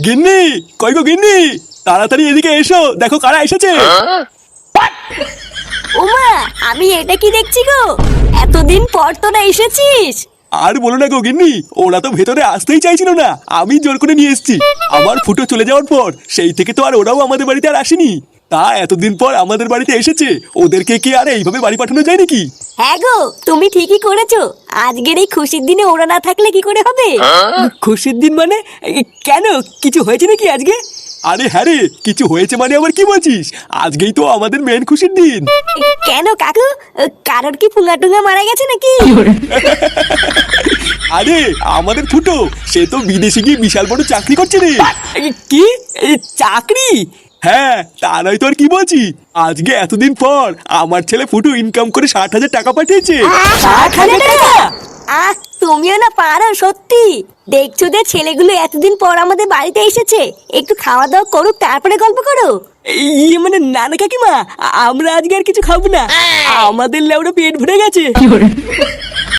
গিন্নি, কই গো গিন্নি, তাড়াতাড়ি এদিকে এসো, দেখো কারা এসেছে। ওমা, আমি এটা কি দেখছি গো? এতদিন পর তোরা এসেছিস। আর বলো না গো গিন্নি, ওরা তো ভেতরে আসতেই চাইছিল না, আমি জোর করে নিয়ে এসেছি। আমার ফুটো চলে যাওয়ার পর সেই থেকে তো আর ওরাও আমাদের বাড়িতে আর আসেনি। তা এতদিন পর আমাদের বাড়িতে এসেছে, ওদেরকে কি আর এইভাবে বাড়ি পাঠানো যায় নাকি? হ্যাঁ গো, তুমি ঠিকই করেছো। আজকের এই খুশির দিনে ওরা না থাকলে কি করে হবে? খুশির দিন মানে? কেন, কিছু হয়েছে নাকি আজকে? আরে হ্যাঁ রে, কিছু হয়েছে মানে আবার কি বলছিস? আজকেই তো আমাদের মেন খুশির দিন। কেন কাকু, কারোর কি ফুঙ্গা টুঙ্গা মারা গেছে নাকি? আরে আমাদের ফুটো, সে তো বিদেশে গিয়ে বিশাল বড় চাকরি করছে রে। কি, চাকরি? হ্যাঁ, তা নয় তো আর কি বলছি। আজকে এতদিন পর আমার ছেলে ফুটু ইনকাম করে 60,000 টাকা পাঠিয়েছে। 60,000 টাকা? আহ, তুমিও না পারো সত্যি। দেখছো যে ছেলেগুলো এতদিন পর আমাদের বাড়িতে এসেছে, একটু খাওয়া দাওয়া করুক তারপরে গল্প করো। ইয়ে মানে না না কাকিমা, আমরা আজকে আর কিছু খাবো না, আমাদের লেউড়া পেট ভরে গেছে।